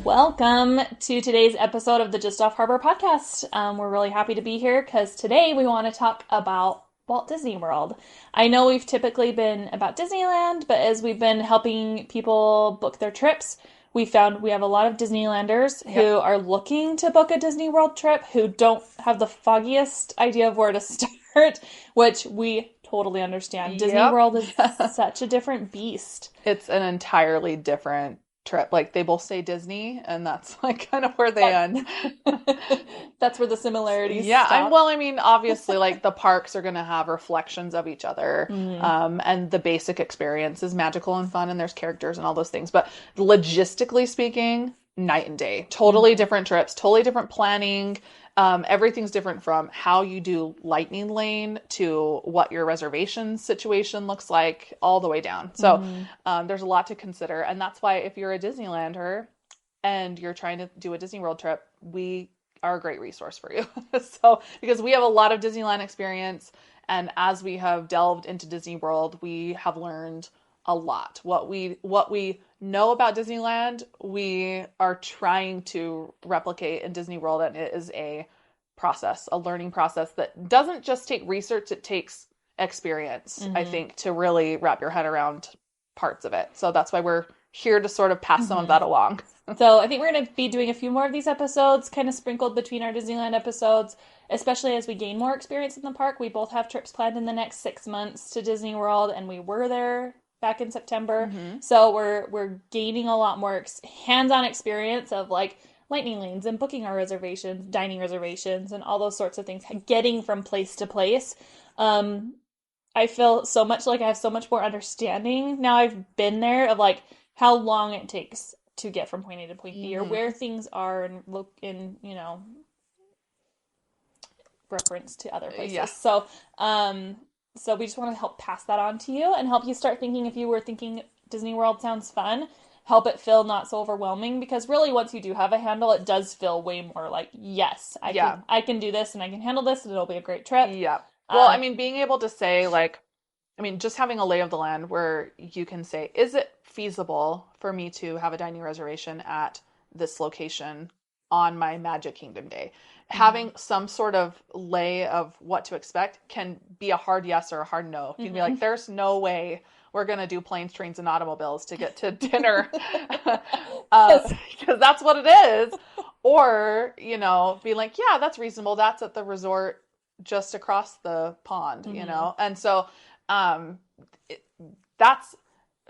Welcome to today's episode of the Just Off Harbor podcast. We're really happy to be here because today we want to talk about Walt Disney World. I know we've typically been about Disneyland, but as we've been helping people book their trips, we found we have a lot of Disneylanders who are looking to book a Disney World trip who don't have the foggiest idea of where to start, which we totally understand. Disney World is such a different beast. It's an entirely different trip. Like, they both say Disney, and that's like kind of where they end. That's where the similarities stop. Well, I mean, obviously, like, the parks are going to have reflections of each other, and the basic experience is magical and fun, and there's characters and all those things. But logistically speaking, night and day. Totally different trips, totally different planning. Everything's different from how you do Lightning Lane to what your reservation situation looks like all the way down. So there's a lot to consider. And that's why if you're a Disneylander and you're trying to do a Disney World trip, we are a great resource for you. So because we have a lot of Disneyland experience, and as we have delved into Disney World, we have learned a lot. What we know about Disneyland, we are trying to replicate in Disney World, and it is a learning process that doesn't just take research, it takes experience, I think, to really wrap your head around parts of it. So that's why we're here to sort of pass some of that along. So I think we're going to be doing a few more of these episodes, kind of sprinkled between our Disneyland episodes, especially as we gain more experience in the park. We both have trips planned in the next 6 months to Disney World, and we were there back in September. So we're gaining a lot more hands-on experience of like lightning lanes and booking our reservations, dining reservations, and all those sorts of things, getting from place to place. I feel so much like I have so much more understanding now I've been there of like how long it takes to get from point A to point B, or where things are and look in, reference to other places. So we just want to help pass that on to you and help you start thinking, if you were thinking Disney World sounds fun, help it feel not so overwhelming, because really once you do have a handle, it does feel way more like, yes, I can do this and I can handle this and it'll be a great trip. Yeah. Well, I mean, being able to say just having a lay of the land where you can say, is it feasible for me to have a dining reservation at this location on my Magic Kingdom day? Having some sort of lay of what to expect can be a hard yes or a hard no. You can be like, there's no way we're going to do planes, trains, and automobiles to get to dinner because that's what it is. Or, be like, yeah, that's reasonable. That's at the resort just across the pond, And so that's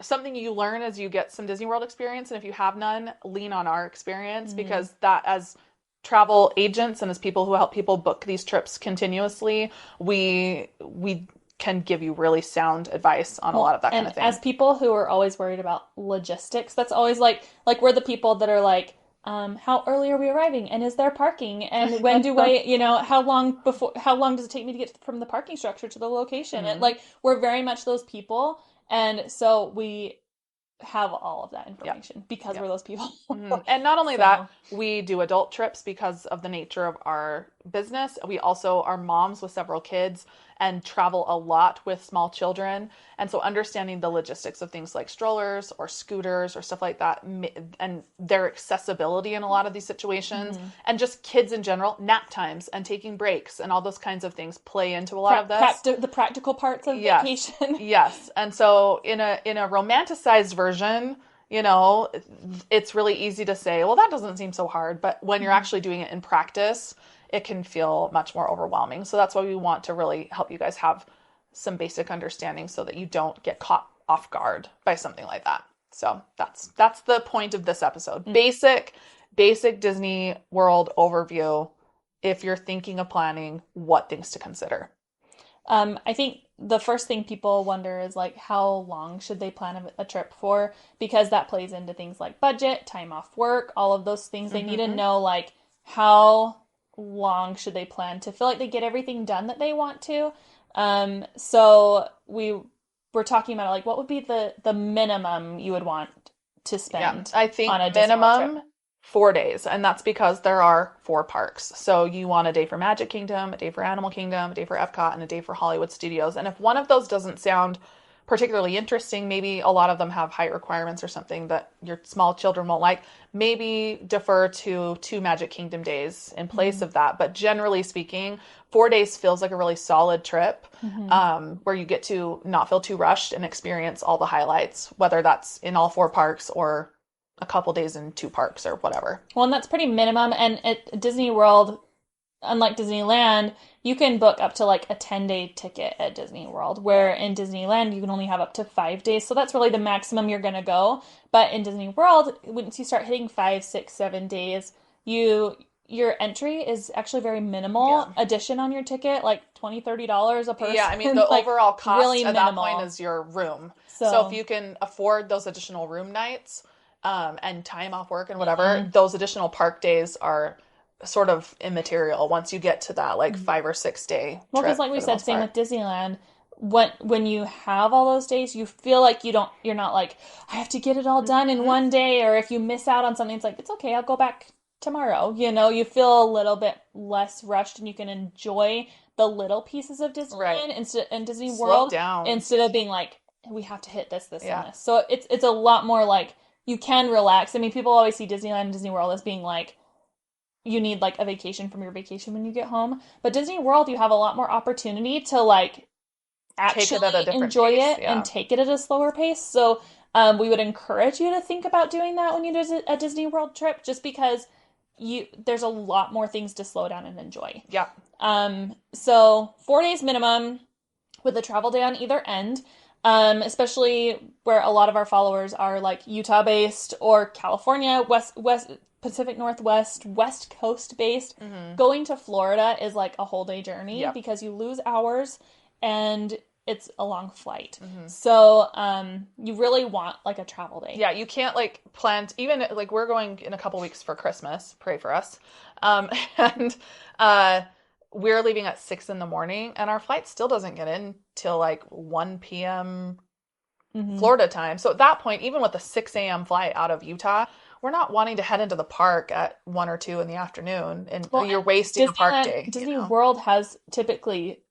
something you learn as you get some Disney World experience. And if you have none, lean on our experience, because that, as travel agents and as people who help people book these trips continuously, we can give you really sound advice on a lot of that kind of thing. And as people who are always worried about logistics, that's always like we're the people that are like, how early are we arriving? And is there parking? And when do I, how long does it take me to get from the parking structure to the location? And we're very much those people. And so we have all of that information because we're those people. And not only that, we do adult trips because of the nature of our business. We also are moms with several kids and travel a lot with small children. And so understanding the logistics of things like strollers or scooters or stuff like that, and their accessibility in a lot of these situations, and just kids in general, nap times and taking breaks and all those kinds of things play into a lot of this. The practical parts of vacation. Yes. And so in a romanticized version, it's really easy to say, well, that doesn't seem so hard. But when you're actually doing it in practice, it can feel much more overwhelming. So that's why we want to really help you guys have some basic understanding so that you don't get caught off guard by something like that. So that's the point of this episode. Basic Disney World overview if you're thinking of planning what things to consider. I think the first thing people wonder is like, how long should they plan a trip for? Because that plays into things like budget, time off work, all of those things. They need to know like how long should they plan to feel like they get everything done that they want to. So we're talking about like, what would be the minimum you would want to spend? I think on a minimum 4 days, and that's because there are 4 parks. So you want a day for Magic Kingdom, a day for Animal Kingdom, a day for Epcot, and a day for Hollywood Studios. And if one of those doesn't sound particularly interesting. Maybe a lot of them have height requirements or something that your small children won't like. Maybe defer to 2 Magic Kingdom days in place of that. But generally speaking, 4 days feels like a really solid trip, where you get to not feel too rushed and experience all the highlights, whether that's in all 4 parks or a couple days in 2 parks or whatever. Well, and that's pretty minimum. And at Disney World, unlike Disneyland, you can book up to like a 10-day ticket at Disney World, where in Disneyland you can only have up to 5 days. So that's really the maximum you're gonna go. But in Disney World, once you start hitting 5, 6, 7 days, your entry is actually very minimal addition on your ticket, like $20-$30 a person. Yeah, I mean, the like, overall cost really at minimal. that point is your room. So if you can afford those additional room nights, and time off work and whatever, those additional park days are sort of immaterial once you get to that like 5 or 6 day Well, trip because like we for the said, most same part. with Disneyland. When you have all those days, you feel like you're not like, I have to get it all done in one day, or if you miss out on something, it's like, it's okay, I'll go back tomorrow. You feel a little bit less rushed, and you can enjoy the little pieces of Disneyland instead in Disney Slow World down. instead of being like, we have to hit this, Yeah. and this. So it's a lot more like you can relax. I mean, people always see Disneyland and Disney World as being like, you need like a vacation from your vacation when you get home. But Disney World, you have a lot more opportunity to like Take it at a actually different enjoy pace. it Yeah. and take it at a slower pace. So we would encourage you to think about doing that when you do a Disney World trip, just because there's a lot more things to slow down and enjoy. Yeah. So 4 days minimum with a travel day on either end. Especially where a lot of our followers are like Utah based or California, West Pacific Northwest, West Coast based. Going to Florida is like a whole day journey because you lose hours and it's a long flight. So you really want like a travel day. Yeah, you can't like plan even like we're going in a couple weeks for Christmas. Pray for us. And we're leaving at 6 in the morning, and our flight still doesn't get in till like 1 p.m. Florida time. So at that point, even with a 6 a.m. flight out of Utah, we're not wanting to head into the park at 1 or 2 in the afternoon, and you're wasting a park day. Disney World has typically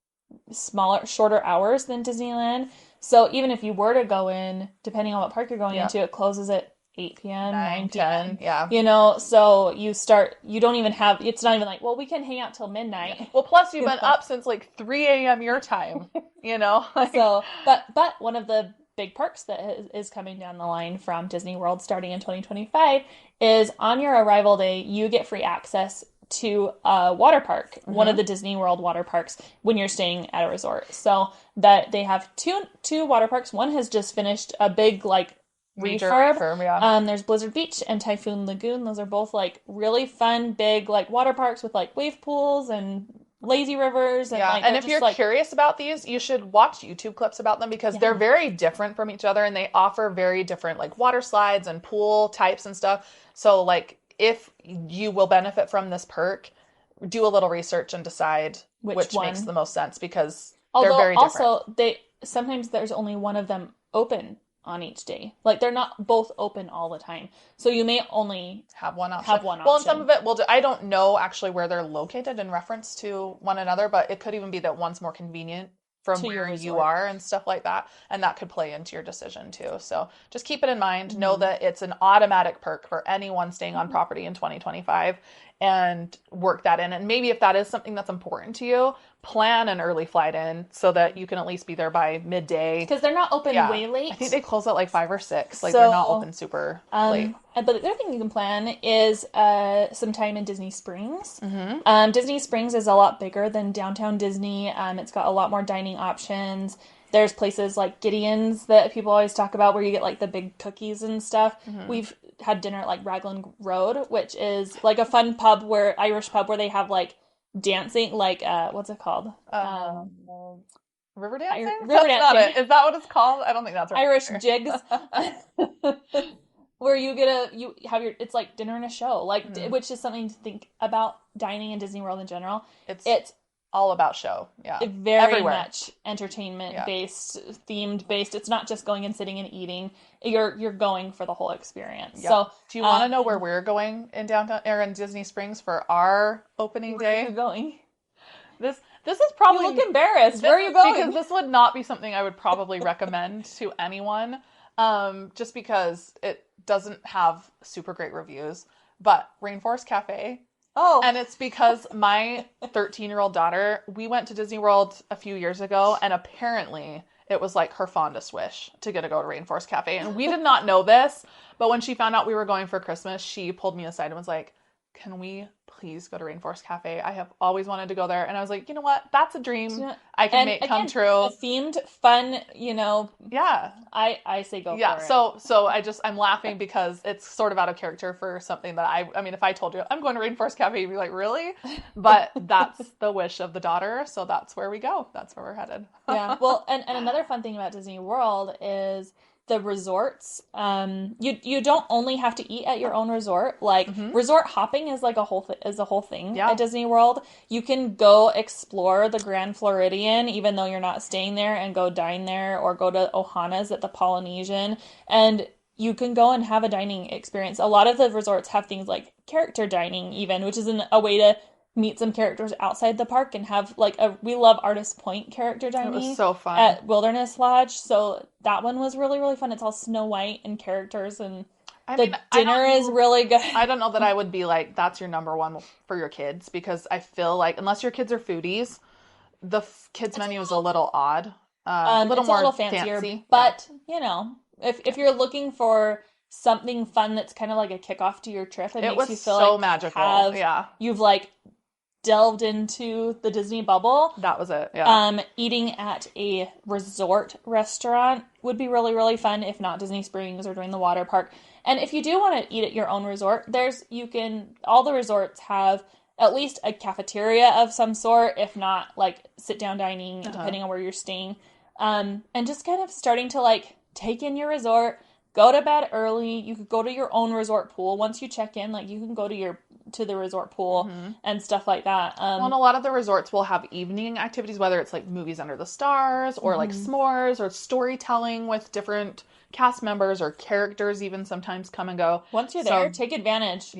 shorter hours than Disneyland. So even if you were to go in, depending on what park you're going into, it closes at 8 p.m., 9 p.m. 10, yeah. So you don't even have, it's not even like, well, we can hang out till midnight. Yeah. Well, plus you've been up since like 3 a.m. your time, Like... So, but one of the big perks that is coming down the line from Disney World starting in 2025 is on your arrival day, you get free access to a water park, one of the Disney World water parks, when you're staying at a resort. So that they have two water parks. One has just finished a big like refurb. Yeah. There's Blizzard Beach and Typhoon Lagoon. Those are both like really fun, big like water parks with like wave pools and lazy rivers. And, and if you're curious about these, you should watch YouTube clips about them because they're very different from each other, and they offer very different like water slides and pool types and stuff. So like if you will benefit from this perk, do a little research and decide which makes the most sense, because they're very different. Also, sometimes there's only one of them open on each day. Like they're not both open all the time. So you may only have one option. Well, and some of it I don't know actually where they're located in reference to one another, but it could even be that one's more convenient from where you are and stuff like that. And that could play into your decision too. So just keep it in mind. Know that it's an automatic perk for anyone staying on property in 2025, and work that in. And maybe if that is something that's important to you, plan an early flight in so that you can at least be there by midday. Because they're not open way late. I think they close at like 5 or 6. Like they're not open super late. But the other thing you can plan is some time in Disney Springs. Disney Springs is a lot bigger than downtown Disney. It's got a lot more dining options. There's places like Gideon's that people always talk about where you get like the big cookies and stuff. We've had dinner at like Raglan Road, which is like a fun Irish pub where they have like dancing, like what's it called? River dancing? River dancing. Not it. Is that what it's called? I don't think that's right. Irish jigs. Where it's like dinner and a show, which is something to think about dining in Disney World in general. It's all about show. Yeah. Very much entertainment based, themed based. It's not just going and sitting and eating. You're going for the whole experience. Yep. So do you want to know where we're going in downtown or in Disney Springs for our opening day? Where are you going? This is probably You look embarrassed. Where are you going? because this would not be something I would probably recommend to anyone. Just because it doesn't have super great reviews. But Rainforest Cafe. Oh. And it's because my 13-year-old daughter, we went to Disney World a few years ago, and apparently it was like her fondest wish to get to go to Rainforest Cafe. And we did not know this, but when she found out we were going for Christmas, she pulled me aside and was like, can we please go to Rainforest Cafe? I have always wanted to go there. And I was like, you know what? That's a dream I can make come true. A themed, fun, Yeah. I say go for it. Yeah, so I'm laughing because it's sort of out of character for something that I mean, if I told you I'm going to Rainforest Cafe, you'd be like, really? But that's the wish of the daughter, so that's where we go. That's where we're headed. Yeah. Well, and another fun thing about Disney World is the resorts. You don't only have to eat at your own resort. Like resort hopping is like a whole thing at Disney World. You can go explore the Grand Floridian even though you're not staying there, and go dine there, or go to Ohana's at the Polynesian, and you can go and have a dining experience. A lot of the resorts have things like character dining even, which is a way to meet some characters outside the park and have we love Artist Point character dining. It was so fun at Wilderness Lodge. So that one was really, really fun. It's all Snow White and characters, and the dinner is really good. I don't know that I would be like, that's your number one for your kids, because I feel like unless your kids are foodies, the kids menu is a little odd. A little it's more a little fancier, fancy. but if you're looking for something fun that's kind of like a kickoff to your trip, it makes you feel so like magical. You've delved into the Disney bubble. That was it. Yeah. Eating at a resort restaurant would be really, really fun, if not Disney Springs or during the water park. And if you do want to eat at your own resort, all the resorts have at least a cafeteria of some sort, if not sit down dining, depending on where you're staying. And just kind of starting to take in your resort, go to bed early. You could go to your own resort pool. Once you check in, you can go to the resort pool and stuff like that. And a lot of the resorts will have evening activities, whether it's movies under the stars, or s'mores, or storytelling with different cast members or characters even sometimes come and go. Once you're there, take advantage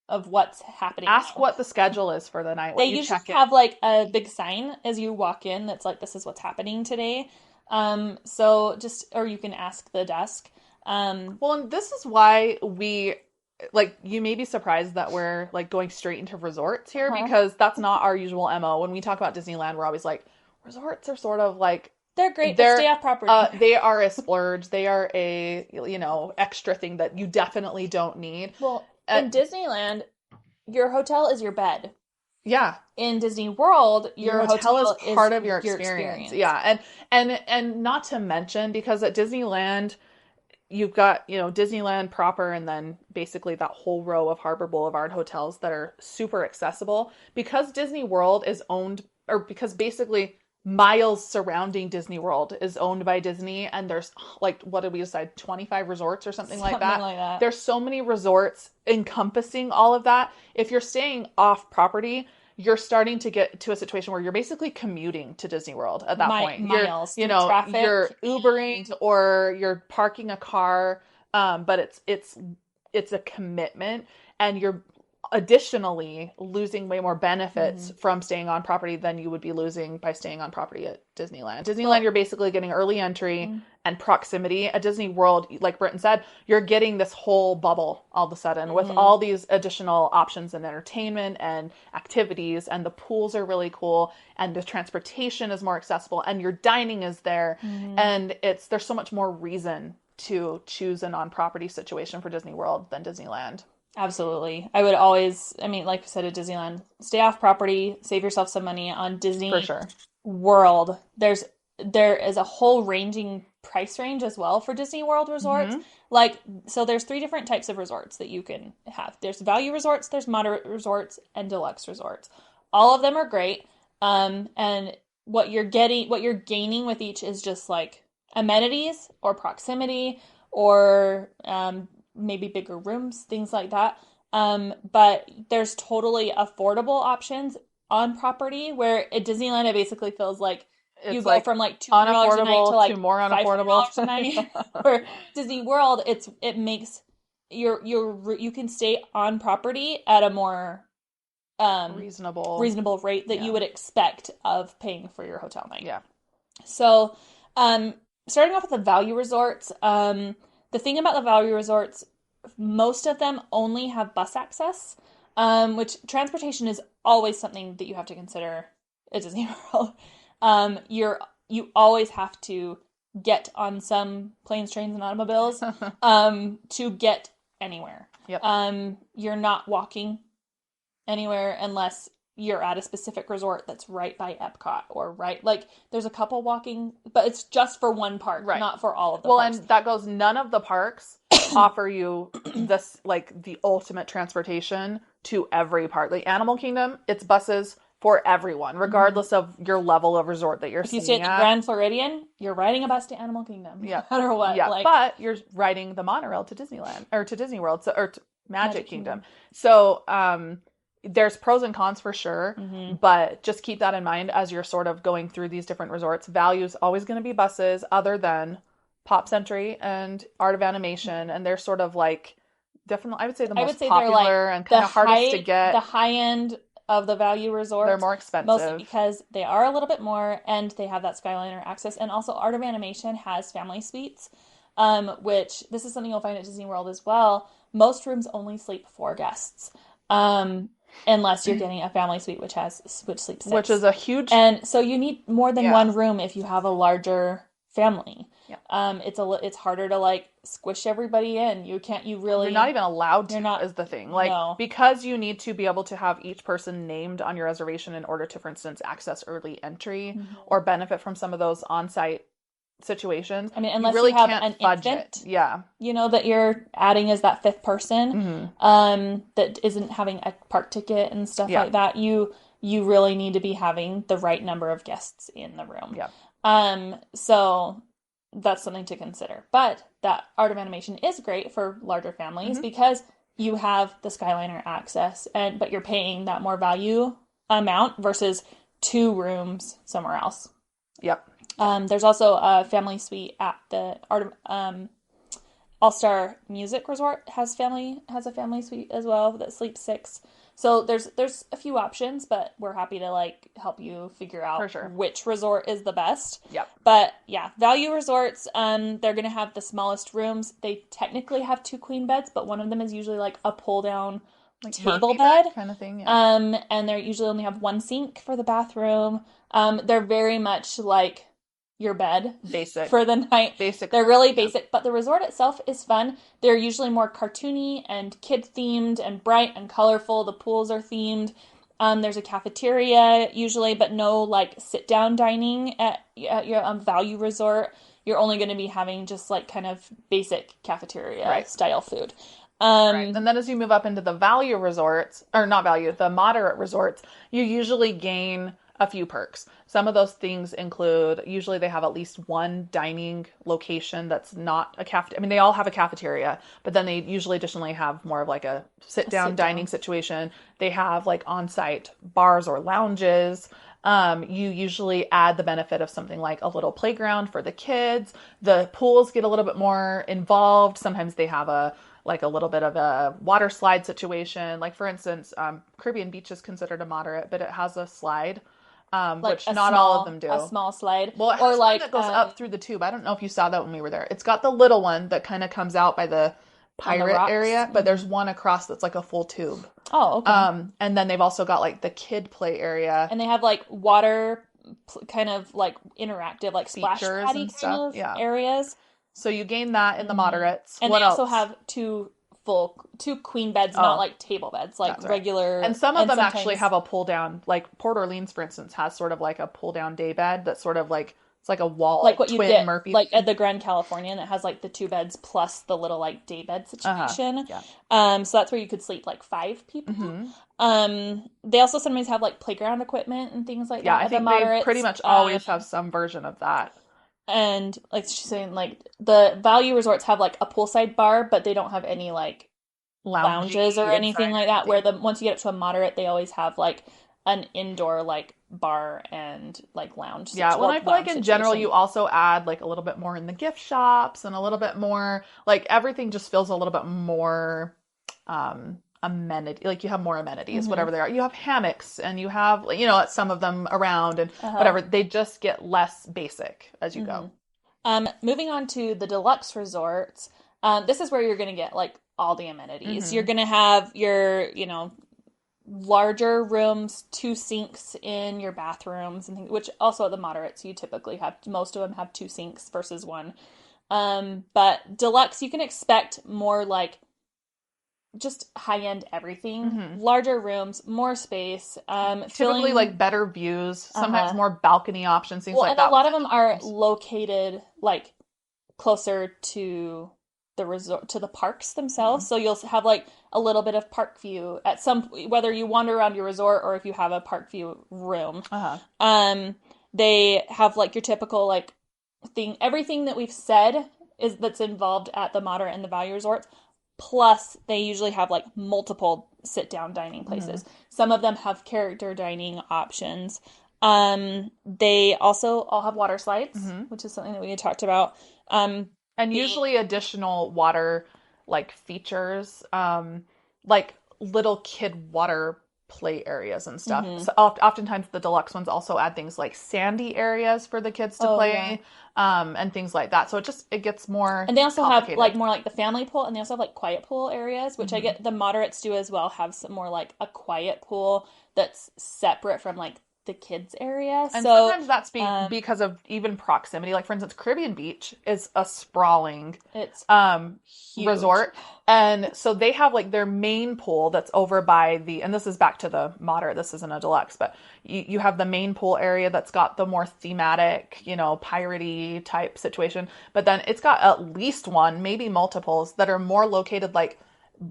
of what's happening. Ask what the schedule is for the night. They usually have a big sign as you walk in that's this is what's happening today. Or you can ask the desk. Well, and this is why you may be surprised that we're going straight into resorts here, because that's not our usual MO. When we talk about Disneyland, we're always resorts are sort of they're great. They're stay off property. They are a splurge. They are a extra thing that you definitely don't need. Well, in Disneyland, your hotel is your bed. Yeah. In Disney World, your hotel is part of your experience. Yeah. And not to mention, because at Disneyland, you've got, Disneyland proper, and then basically that whole row of Harbor Boulevard hotels that are super accessible. Because Disney World is owned, or because basically miles surrounding Disney World is owned by Disney, and there's what did we decide, 25 resorts or something like that. There's so many resorts encompassing all of that. If you're staying off property, you're starting to get to a situation where you're basically commuting to Disney World at that point. Miles, traffic, you're Ubering or you're parking a car, but it's a commitment, and you're additionally losing way more benefits from staying on property than you would be losing by staying on property at Disneyland. Disneyland, you're basically getting early entry and proximity. At Disney World, like Britton said, you're getting this whole bubble all of a sudden with all these additional options and entertainment and activities, and the pools are really cool, and the transportation is more accessible, and your dining is there, and there's so much more reason to choose a non-property situation for Disney World than Disneyland. Absolutely. I would always, like we said at Disneyland, stay off property, save yourself some money. On Disney For sure. World, there is a whole ranging price range as well for Disney World resorts. So there's 3 different types of resorts that you can have. There's value resorts, there's moderate resorts, and deluxe resorts. All of them are great. And what you're gaining with each is just amenities or proximity or maybe bigger rooms, things like that. But there's totally affordable options on property, where at Disneyland it basically feels like you go from $200 a night to more unaffordable $500 a night. For Disney World, it makes you can stay on property at a more reasonable rate that you would expect of paying for your hotel night. Yeah. So, starting off with the value resorts, the thing about the value resorts, most of them only have bus access, which transportation is always something that you have to consider at Disney World. You always have to get on some planes, trains, and automobiles to get anywhere. Yep. You're not walking anywhere unless you're at a specific resort that's right by Epcot or there's a couple walking, but it's just for one park, not for all of the parks. And that goes, none of the parks offer you this, like, the ultimate transportation to every park. Like Animal Kingdom, it's buses for everyone, regardless of your level of resort that you're If you staying stay at the at. Grand Floridian, you're riding a bus to Animal Kingdom, no matter what. Yeah, but you're riding the monorail to Disneyland, or to Disney World, or to Magic Kingdom. So, there's pros and cons for sure, but just keep that in mind as you're sort of going through these different resorts. Value is always going to be buses, other than Pop Century and Art of Animation, and they're sort of like definitely, I would say, the most popular and kind of hardest to get. The high end of the value resort. They're more expensive. Mostly because they are a little bit more, and they have that Skyliner access, and also Art of Animation has family suites, which this is something you'll find at Disney World as well. Most rooms only sleep 4 guests. Unless you're getting a family suite which sleeps 6. Which is a huge... And so you need more than one room if you have a larger family. Yeah. It's harder to like squish everybody in. You're not even allowed to, is the thing. Like, no. Because you need to be able to have each person named on your reservation in order to, for instance, access early entry or benefit from some of those on-site situations. I mean, unless you really have can't an fudge infant, it. That you're adding as that 5th person, that isn't having a park ticket and stuff like that. You really need to be having the right number of guests in the room. Yeah. So that's something to consider. But that Art of Animation is great for larger families because you have the Skyliner access, but you're paying that more value amount versus 2 rooms somewhere else. Yep. There's also a family suite at the All-Star Music Resort has a family suite as well that sleeps 6. So there's a few options, but we're happy to like help you figure out which resort is the best. Yep. But yeah, value resorts, they're going to have the smallest rooms. They technically have 2 queen beds, but one of them is usually like a pull down like table bed kind of thing. Yeah. And they usually only have 1 sink for the bathroom. They're very much like your bed basic for the night. Basic. They're really basic, but the resort itself is fun. They're usually more cartoony and kid themed and bright and colorful. The pools are themed. There's a cafeteria usually, but no like sit down dining at your value resort. You're only going to be having just like kind of basic cafeteria style food. And then as you move up into the value resorts, or not value, the moderate resorts, you usually gain a few perks. Some of those things include, usually they have at least 1 dining location that's not a cafeteria. I mean, they all have a cafeteria, but then they usually additionally have more of like a sit-down dining situation. They have like on-site bars or lounges. You usually add the benefit of something like a little playground for the kids. The pools get a little bit more involved. Sometimes they have a little bit of a water slide situation. Like, for instance, Caribbean Beach is considered a moderate, but it has a slide. Which not all of them do. A small slide. Well, it has one that goes up through the tube. I don't know if you saw that when we were there. It's got the little one that kind of comes out by the pirate area, but there's one across that's like a full tube. Oh, okay. And then they've also got like the kid play area. And they have like water kind of like interactive, like splash paddy kind of areas. So you gain that in the moderates. And they also have 2 queen beds, not like table beds, like regular. And some of them actually have a pull down, like Port Orleans, for instance, has sort of like a pull down day bed that's sort of like, it's like a wall, like what twin you get, Murphy. like at the Grand Californian that has like the 2 beds plus the little like day bed situation. So that's where you could sleep like 5 people. They also sometimes have like playground equipment and things like that. I think they pretty much always have some version of that. And like she's saying, like the value resorts have like a poolside bar, but they don't have any like lounges or anything like that. Where once you get up to a moderate, they always have like an indoor like bar and like lounge. Yeah, well, I feel like in general you also add like a little bit more in the gift shops and a little bit more like everything just feels a little bit more amenity, like you have more amenities, Mm-hmm. whatever they are. You have hammocks and you have, some of them around and Uh-huh. whatever. They just get less basic as you Mm-hmm. go. Moving on to the deluxe resorts, this is where you're going to get like all the amenities. You're Hmm. going to have your, larger rooms, two sinks in your bathrooms, and things, which also at the moderates you typically have. Most of them have two sinks versus one. But deluxe, you can expect more like just high end everything, Hmm. larger rooms, more space, Typically filling. like better views, Uh sometimes huh. more balcony options, things Well, like and a that, lot which of I them thought was are nice. located like closer to the resort to the parks themselves, Hmm. so you'll have like a little bit of park view at some, whether you wander around your resort or if you have a park view room. Uh-huh. um they have like your typical like thing, everything that we've said is that's involved at the moderate and the value resorts, plus they usually have like multiple sit down dining Hmm. places. Some of them have character dining options. They also all have water slides, Hmm. which is something that we had talked about. And The usually additional water like features, like little kid water play areas and stuff. mm-hmm. So oftentimes the deluxe ones also add things like sandy areas for the kids to Oh yeah. play, and things like that. So it gets more And they also have like complicated. more like the family pool, and they also have like quiet pool areas, which I Hmm. get the moderates do as well, have some more like a quiet pool that's separate from like the kids area. And So sometimes that's um because of even proximity. Like for instance, Caribbean Beach is a sprawling it's um huge. resort. And so they have like their main pool that's over by and this is back to the moderate, this isn't a deluxe, but you have the main pool area that's got the more thematic, piratey type situation. But then it's got at least one, maybe multiples that are more located like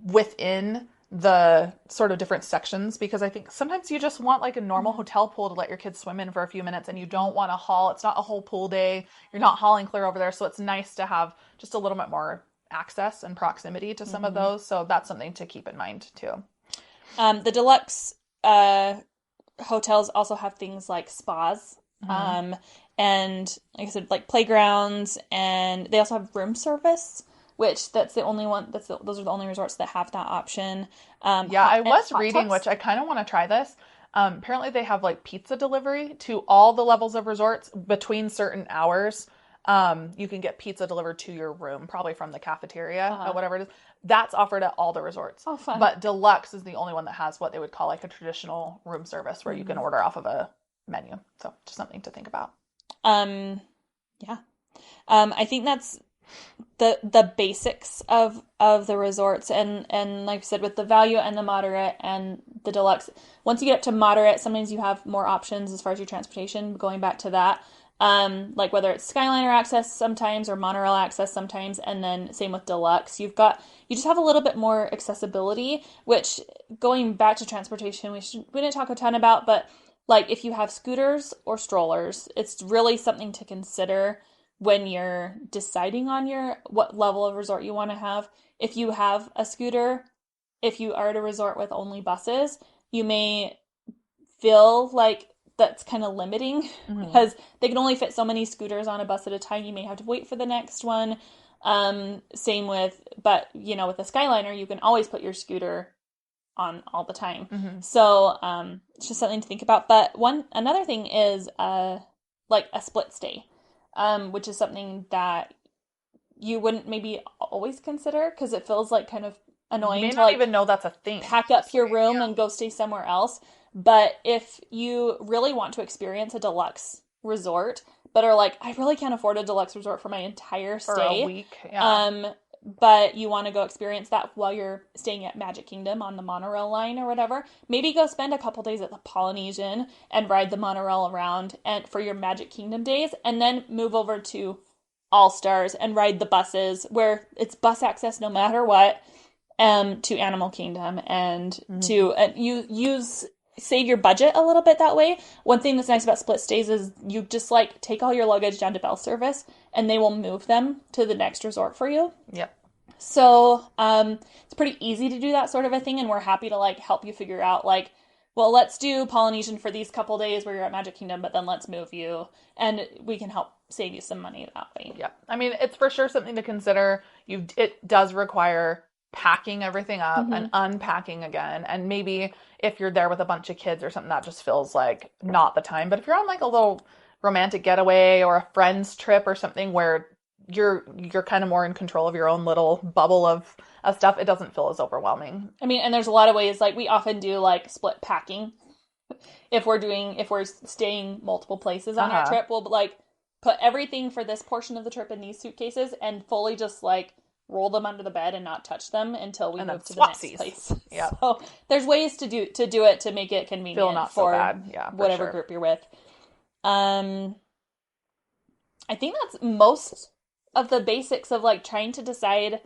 within the sort of different sections, because I think sometimes you just want like a normal Mhm. hotel pool to let your kids swim in for a few minutes and you don't want to haul. It's not a whole pool day. You're not hauling clear over there. So it's nice to have just a little bit more access and proximity to some of Mhm. those. So that's something to keep in mind too. The deluxe hotels also have things like spas, Hmm. um, and like I said, like playgrounds, and they also have room service, which that's the only one. Those are the only resorts that have that option. Yeah, I And was hot reading, tubs. which I kind of want to try this. Apparently, they have like pizza delivery to all the levels of resorts between certain hours. You can get pizza delivered to your room, probably from the cafeteria or Uh-huh. whatever it is. That's offered at all the resorts. Oh, fun. But Deluxe is the only one that has what they would call like a traditional room service where you can Hmm. order off of a menu. So just something to think about. Um, yeah. I think that's the basics of the resorts, and like I said, with the value and the moderate and the deluxe, once you get up to moderate, sometimes you have more options as far as your transportation. Going back to that, like whether it's Skyliner access sometimes or monorail access sometimes, and then same with deluxe, you just have a little bit more accessibility. Which, going back to transportation, we didn't talk a ton about, but like if you have scooters or strollers, it's really something to consider when you're deciding on your what level of resort you want to have. If you have a scooter, if you are at a resort with only buses, you may feel like that's kind of limiting Hmm. because they can only fit so many scooters on a bus at a time. You may have to wait for the next one. Same with, but with a Skyliner, you can always put your scooter on all the time. Hmm. So it's just something to think about. But another thing is like a split stay, which is something that you wouldn't maybe always consider because it feels like kind of You annoying may to not like even know that's a thing, pack up honestly. your room Yeah. and go stay somewhere else. But if you really want to experience a deluxe resort, but are like, I really can't afford a deluxe resort for my entire For a stay, week. Yeah. um, but you want to go experience that while you're staying at Magic Kingdom on the monorail line or whatever, maybe go spend a couple days at the Polynesian and ride the monorail around and for your Magic Kingdom days, and then move over to All Stars and ride the buses where it's bus access no matter what, to Animal Kingdom and Hmm. to you use save your budget a little bit that way. One thing that's nice about split stays is you just like take all your luggage down to bell service and they will move them to the next resort for you. Yep. So it's pretty easy to do that sort of a thing, and we're happy to like help you figure out like, well, let's do Polynesian for these couple days where you're at Magic Kingdom, but then let's move you, and we can help save you some money that way. Yep. I mean, it's for sure something to consider. It does require packing everything up and unpacking again. And maybe if you're there with a bunch of kids or something, that just feels like not the time. But if you're on like a little romantic getaway or a friend's trip or something where you're kind of more in control of your own little bubble of stuff, it doesn't feel as overwhelming. I mean, and there's a lot of ways, like we often do like split packing. If we're staying multiple places on our trip, we'll like put everything for this portion of the trip in these suitcases and fully just like roll them under the bed and not touch them until we move to the next place. Yeah. So there's ways to do it to make it convenient Feel not for so bad. Yeah, whatever sure. group you're with. I think that's most of the basics of like trying to decide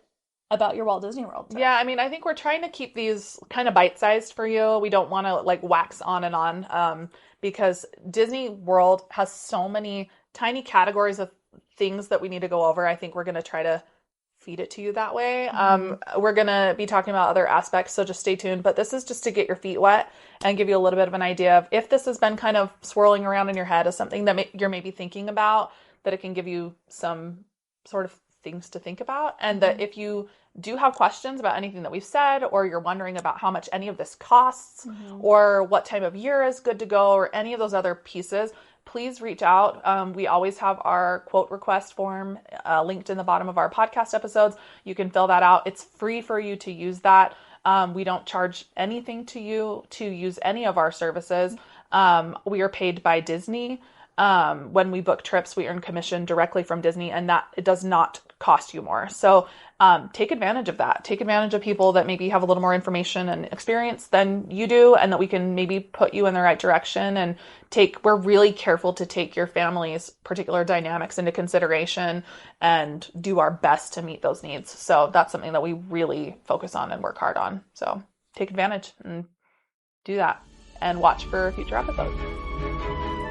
about your Walt Disney World trip. Yeah, I mean, I think we're trying to keep these kind of bite-sized for you. We don't want to like wax on and on because Disney World has so many tiny categories of things that we need to go over. I think we're going to try to feed it to you that way. We're going to be talking about other aspects, so just stay tuned. But this is just to get your feet wet and give you a little bit of an idea of if this has been kind of swirling around in your head as something that you're maybe thinking about, that it can give you some sort of things to think about. And that if you do have questions about anything that we've said, or you're wondering about how much any of this costs, or what time of year is good to go, or any of those other pieces, please reach out. We always have our quote request form linked in the bottom of our podcast episodes. You can fill that out. It's free for you to use that. We don't charge anything to you to use any of our services. We are paid by Disney. When we book trips, we earn commission directly from Disney, and that it does not cost you more. So take advantage of that. Take advantage of people that maybe have a little more information and experience than you do, and that we can maybe put you in the right direction. And we're really careful to take your family's particular dynamics into consideration and do our best to meet those needs. So that's something that we really focus on and work hard on. So take advantage and do that, and watch for future episodes.